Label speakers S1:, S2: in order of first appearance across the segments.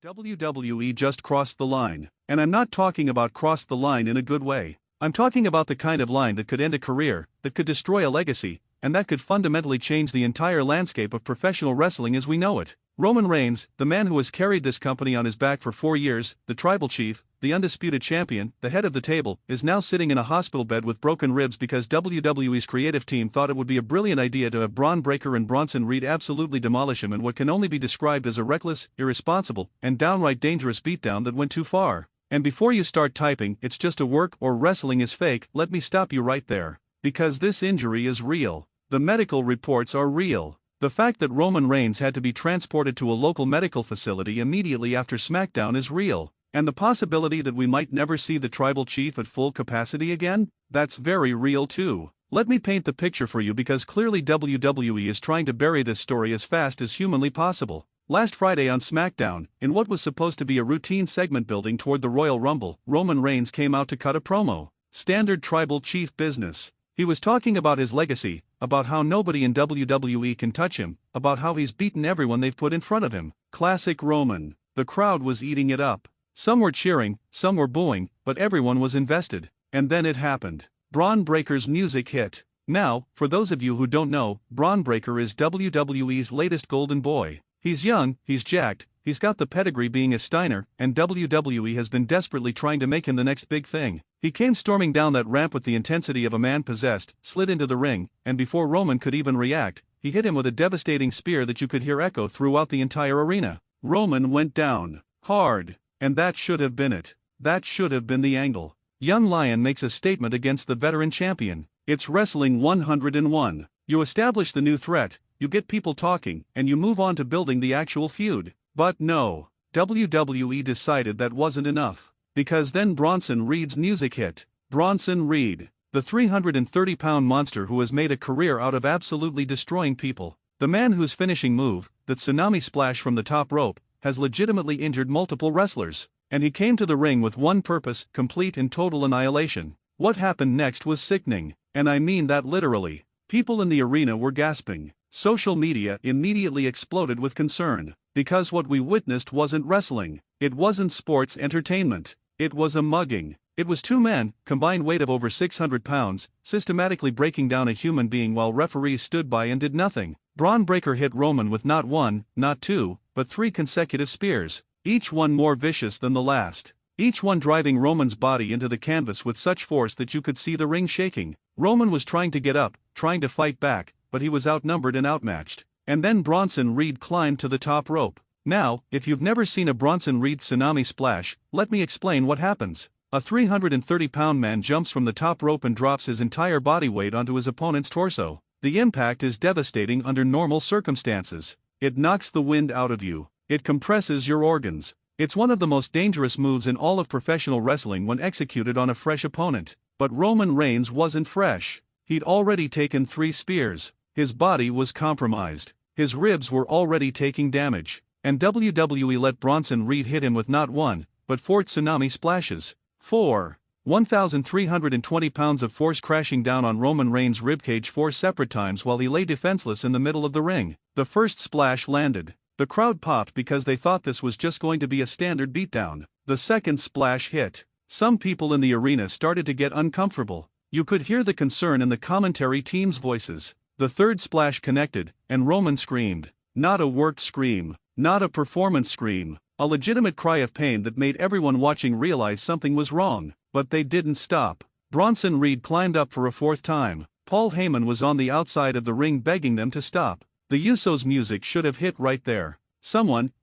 S1: WWE just crossed the line, and I'm not talking about crossed the line in a good way. I'm talking about the kind of line that could end a career, that could destroy a legacy, and that could fundamentally change the entire landscape of professional wrestling as we know it. Roman Reigns, the man who has carried this company on his back for 4 years, the tribal chief, the undisputed champion, the head of the table, is now sitting in a hospital bed with broken ribs because WWE's creative team thought it would be a brilliant idea to have Braun Breaker and Bronson Reed absolutely demolish him in what can only be described as a reckless, irresponsible, and downright dangerous beatdown that went too far. And before you start typing, "It's just a work" or "wrestling is fake," let me stop you right there. Because this injury is real. The medical reports are real. The fact that Roman Reigns had to be transported to a local medical facility immediately after SmackDown is real. And the possibility that we might never see the tribal chief at full capacity again? That's very real too. Let me paint the picture for you because clearly WWE is trying to bury this story as fast as humanly possible. Last Friday on SmackDown, in what was supposed to be a routine segment building toward the Royal Rumble, Roman Reigns came out to cut a promo. Standard tribal chief business. He was talking about his legacy, about how nobody in WWE can touch him, about how he's beaten everyone they've put in front of him. Classic Roman. The crowd was eating it up. Some were cheering, some were booing, but everyone was invested. And then it happened. Braun Breaker's music hit. Now, for those of you who don't know, Braun Breaker is WWE's latest golden boy. He's young, he's jacked, he's got the pedigree being a Steiner, and WWE has been desperately trying to make him the next big thing. He came storming down that ramp with the intensity of a man possessed, slid into the ring, and before Roman could even react, he hit him with a devastating spear that you could hear echo throughout the entire arena. Roman went down hard. And that should have been it. That should have been the angle. Young Lion makes a statement against the veteran champion. It's Wrestling 101. You establish the new threat, you get people talking, and you move on to building the actual feud. But no. WWE decided that wasn't enough. Because then Bronson Reed's music hit. Bronson Reed. The 330-pound monster who has made a career out of absolutely destroying people. The man whose finishing move, that tsunami splash from the top rope, has legitimately injured multiple wrestlers. And he came to the ring with one purpose: complete and total annihilation. What happened next was sickening. And I mean that literally. People in the arena were gasping. Social media immediately exploded with concern. Because what we witnessed wasn't wrestling. It wasn't sports entertainment. It was a mugging. It was two men, combined weight of over 600 pounds, systematically breaking down a human being while referees stood by and did nothing. Braun Breaker hit Roman with not one, not two, but 3 consecutive spears, each one more vicious than the last. Each one driving Roman's body into the canvas with such force that you could see the ring shaking. Roman was trying to get up, trying to fight back, but he was outnumbered and outmatched. And then Bronson Reed climbed to the top rope. Now, if you've never seen a Bronson Reed tsunami splash, let me explain what happens. A 330-pound man jumps from the top rope and drops his entire body weight onto his opponent's torso. The impact is devastating under normal circumstances. It knocks the wind out of you. It compresses your organs. It's one of the most dangerous moves in all of professional wrestling when executed on a fresh opponent. But Roman Reigns wasn't fresh. He'd already taken 3 spears. His body was compromised. His ribs were already taking damage. And WWE let Bronson Reed hit him with not 1, but 4 tsunami splashes. 1,320 pounds of force crashing down on Roman Reigns' ribcage 4 separate times while he lay defenseless in the middle of the ring. The first splash landed. The crowd popped because they thought this was just going to be a standard beatdown. The second splash hit. Some people in the arena started to get uncomfortable. You could hear the concern in the commentary team's voices. The third splash connected, and Roman screamed. Not a worked scream. Not a performance scream. A legitimate cry of pain that made everyone watching realize something was wrong. But they didn't stop. Bronson Reed climbed up for a 4th time. Paul Heyman was on the outside of the ring begging them to stop. The Usos' music should have hit right there.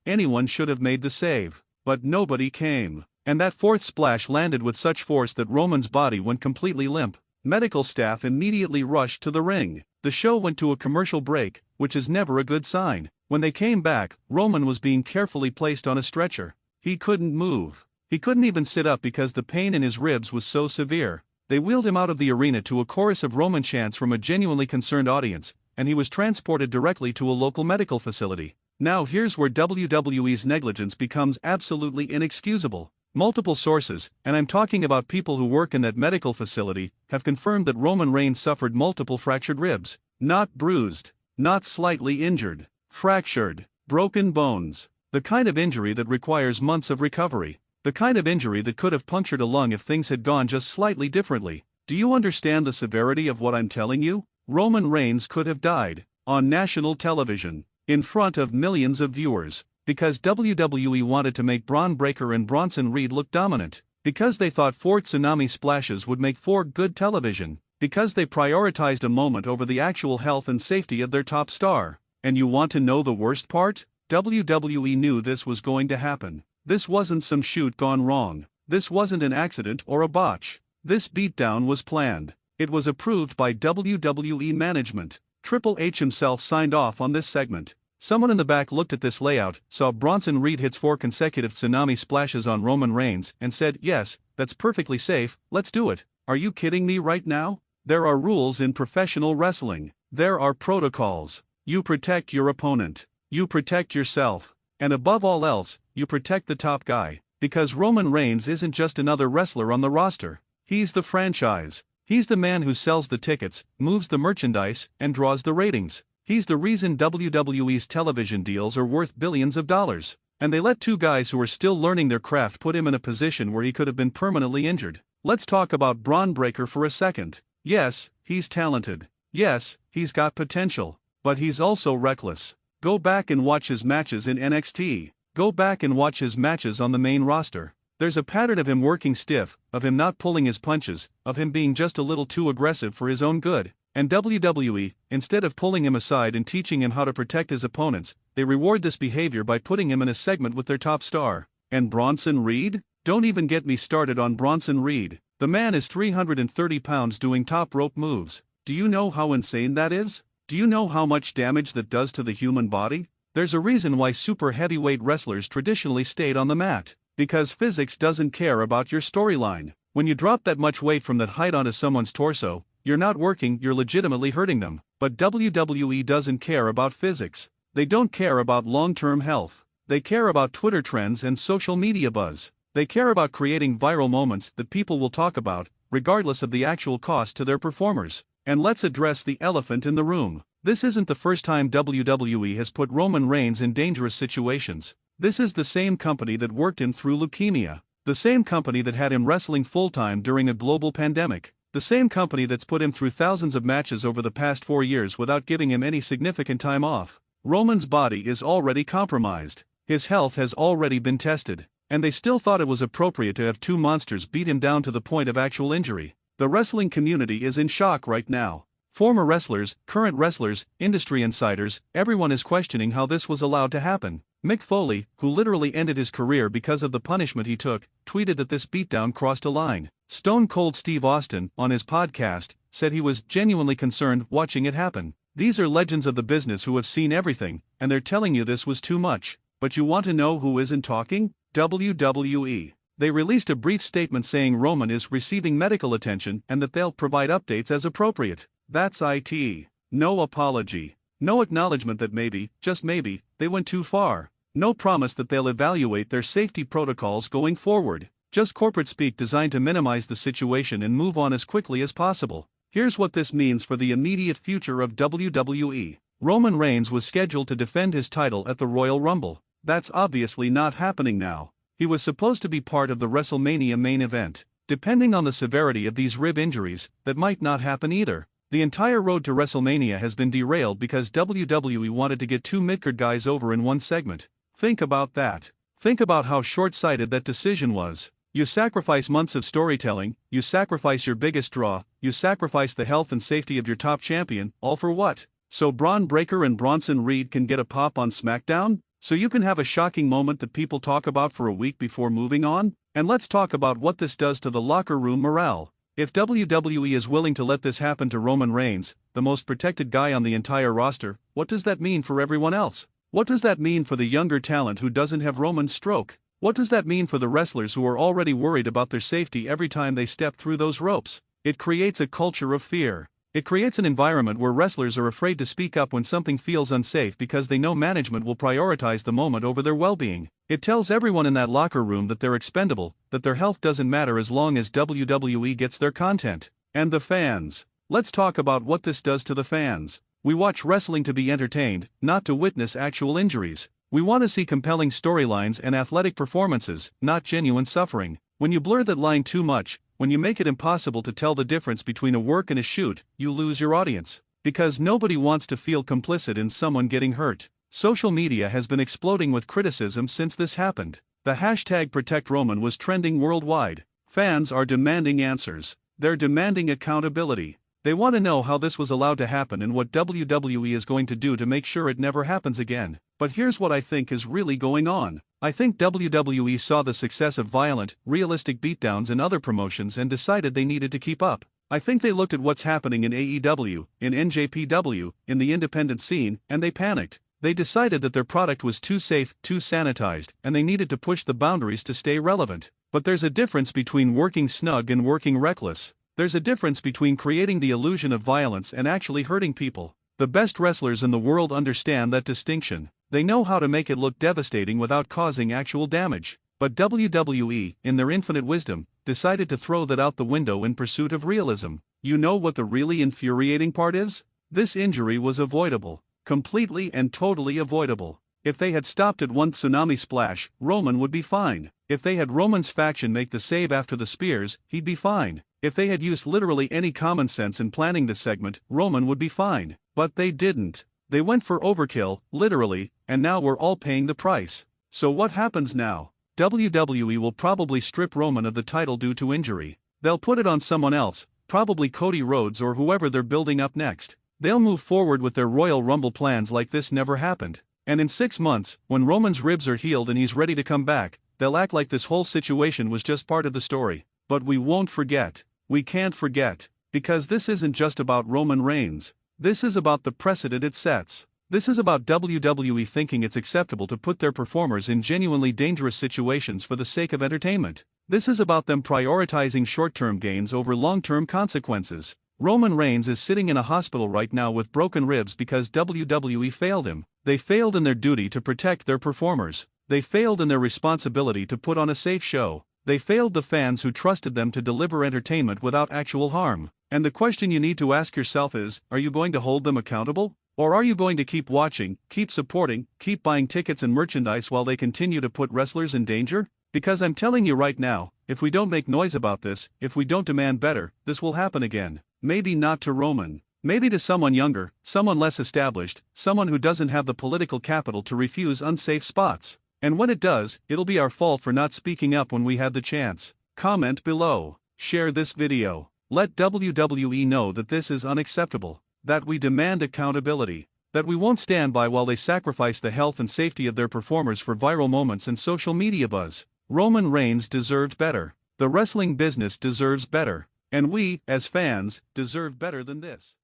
S1: Anyone should have made the save. But nobody came. And that 4th splash landed with such force that Roman's body went completely limp. Medical staff immediately rushed to the ring. The show went to a commercial break, which is never a good sign. When they came back, Roman was being carefully placed on a stretcher. He couldn't move. He couldn't even sit up because the pain in his ribs was so severe. They wheeled him out of the arena to a chorus of Roman chants from a genuinely concerned audience, and he was transported directly to a local medical facility. Now here's where WWE's negligence becomes absolutely inexcusable. Multiple sources, and I'm talking about people who work in that medical facility, have confirmed that Roman Reigns suffered multiple fractured ribs. Not bruised. Not slightly injured. Fractured. Broken bones. The kind of injury that requires months of recovery. The kind of injury that could have punctured a lung if things had gone just slightly differently. Do you understand the severity of what I'm telling you? Roman Reigns could have died on national television, in front of millions of viewers, because WWE wanted to make Bron Breakker and Bronson Reed look dominant, because they thought 4 tsunami splashes would make for good television, because they prioritized a moment over the actual health and safety of their top star. And you want to know the worst part? WWE knew this was going to happen. This wasn't some shoot gone wrong. This wasn't an accident or a botch. This beatdown was planned. It was approved by WWE management. Triple H himself signed off on this segment. Someone in the back looked at this layout, saw Bronson Reed hits 4 consecutive tsunami splashes on Roman Reigns, and said, "Yes, that's perfectly safe, let's do it." Are you kidding me right now? There are rules in professional wrestling. There are protocols. You protect your opponent. You protect yourself. And above all else, you protect the top guy. Because Roman Reigns isn't just another wrestler on the roster. He's the franchise. He's the man who sells the tickets, moves the merchandise, and draws the ratings. He's the reason WWE's television deals are worth billions of dollars. And they let 2 guys who are still learning their craft put him in a position where he could have been permanently injured. Let's talk about Bron Breakker for a second. Yes, he's talented. Yes, he's got potential. But he's also reckless. Go back and watch his matches in NXT. Go back and watch his matches on the main roster. There's a pattern of him working stiff, of him not pulling his punches, of him being just a little too aggressive for his own good. And WWE, instead of pulling him aside and teaching him how to protect his opponents, they reward this behavior by putting him in a segment with their top star. And Bronson Reed? Don't even get me started on Bronson Reed. The man is 330 pounds doing top rope moves. Do you know how insane that is? Do you know how much damage that does to the human body? There's a reason why super heavyweight wrestlers traditionally stayed on the mat. Because physics doesn't care about your storyline. When you drop that much weight from that height onto someone's torso, you're not working, you're legitimately hurting them. But WWE doesn't care about physics. They don't care about long-term health. They care about Twitter trends and social media buzz. They care about creating viral moments that people will talk about, regardless of the actual cost to their performers. And let's address the elephant in the room. This isn't the first time WWE has put Roman Reigns in dangerous situations. This is the same company that worked him through leukemia. The same company that had him wrestling full-time during a global pandemic. The same company that's put him through thousands of matches over the past 4 years without giving him any significant time off. Roman's body is already compromised. His health has already been tested. And they still thought it was appropriate to have 2 monsters beat him down to the point of actual injury. The wrestling community is in shock right now. Former wrestlers, current wrestlers, industry insiders, everyone is questioning how this was allowed to happen. Mick Foley, who literally ended his career because of the punishment he took, tweeted that this beatdown crossed a line. Stone Cold Steve Austin, on his podcast, said he was genuinely concerned watching it happen. These are legends of the business who have seen everything, and they're telling you this was too much. But you want to know who isn't talking? WWE. They released a brief statement saying Roman is receiving medical attention and that they'll provide updates as appropriate. That's it. No apology. No acknowledgement that maybe, just maybe, they went too far. No promise that they'll evaluate their safety protocols going forward. Just corporate speak designed to minimize the situation and move on as quickly as possible. Here's what this means for the immediate future of WWE. Roman Reigns was scheduled to defend his title at the Royal Rumble. That's obviously not happening now. He was supposed to be part of the WrestleMania main event. Depending on the severity of these rib injuries, that might not happen either. The entire road to WrestleMania has been derailed because WWE wanted to get 2 midcard guys over in one segment. Think about that. Think about how short-sighted that decision was. You sacrifice months of storytelling, you sacrifice your biggest draw, you sacrifice the health and safety of your top champion, all for what? So Bron Breakker and Bronson Reed can get a pop on SmackDown? So you can have a shocking moment that people talk about for a week before moving on? And let's talk about what this does to the locker room morale. If WWE is willing to let this happen to Roman Reigns, the most protected guy on the entire roster, what does that mean for everyone else? What does that mean for the younger talent who doesn't have Roman's stroke? What does that mean for the wrestlers who are already worried about their safety every time they step through those ropes? It creates a culture of fear. It creates an environment where wrestlers are afraid to speak up when something feels unsafe because they know management will prioritize the moment over their well-being. It tells everyone in that locker room that they're expendable, that their health doesn't matter as long as WWE gets their content. And the fans. Let's talk about what this does to the fans. We watch wrestling to be entertained, not to witness actual injuries. We want to see compelling storylines and athletic performances, not genuine suffering. When you blur that line too much, when you make it impossible to tell the difference between a work and a shoot, you lose your audience. Because nobody wants to feel complicit in someone getting hurt. Social media has been exploding with criticism since this happened. The hashtag #ProtectRoman was trending worldwide. Fans are demanding answers. They're demanding accountability. They want to know how this was allowed to happen and what WWE is going to do to make sure it never happens again. But here's what I think is really going on. I think WWE saw the success of violent, realistic beatdowns in other promotions and decided they needed to keep up. I think they looked at what's happening in AEW, in NJPW, in the independent scene, and they panicked. They decided that their product was too safe, too sanitized, and they needed to push the boundaries to stay relevant. But there's a difference between working snug and working reckless. There's a difference between creating the illusion of violence and actually hurting people. The best wrestlers in the world understand that distinction. They know how to make it look devastating without causing actual damage. But WWE, in their infinite wisdom, decided to throw that out the window in pursuit of realism. You know what the really infuriating part is? This injury was avoidable. Completely and totally avoidable. If they had stopped at one tsunami splash, Roman would be fine. If they had Roman's faction make the save after the spears, he'd be fine. If they had used literally any common sense in planning this segment, Roman would be fine. But they didn't. They went for overkill, literally, and now we're all paying the price. So what happens now? WWE will probably strip Roman of the title due to injury. They'll put it on someone else, probably Cody Rhodes or whoever they're building up next. They'll move forward with their Royal Rumble plans like this never happened. And in 6 months, when Roman's ribs are healed and he's ready to come back, they'll act like this whole situation was just part of the story. But we won't forget. We can't forget. Because this isn't just about Roman Reigns. This is about the precedent it sets. This is about WWE thinking it's acceptable to put their performers in genuinely dangerous situations for the sake of entertainment. This is about them prioritizing short-term gains over long-term consequences. Roman Reigns is sitting in a hospital right now with broken ribs because WWE failed him. They failed in their duty to protect their performers. They failed in their responsibility to put on a safe show. They failed the fans who trusted them to deliver entertainment without actual harm. And the question you need to ask yourself is, are you going to hold them accountable? Or are you going to keep watching, keep supporting, keep buying tickets and merchandise while they continue to put wrestlers in danger? Because I'm telling you right now, if we don't make noise about this, if we don't demand better, this will happen again. Maybe not to Roman. Maybe to someone younger, someone less established, someone who doesn't have the political capital to refuse unsafe spots. And when it does, it'll be our fault for not speaking up when we had the chance. Comment below. Share this video. Let WWE know that this is unacceptable. That we demand accountability. That we won't stand by while they sacrifice the health and safety of their performers for viral moments and social media buzz. Roman Reigns deserved better. The wrestling business deserves better. And we, as fans, deserve better than this.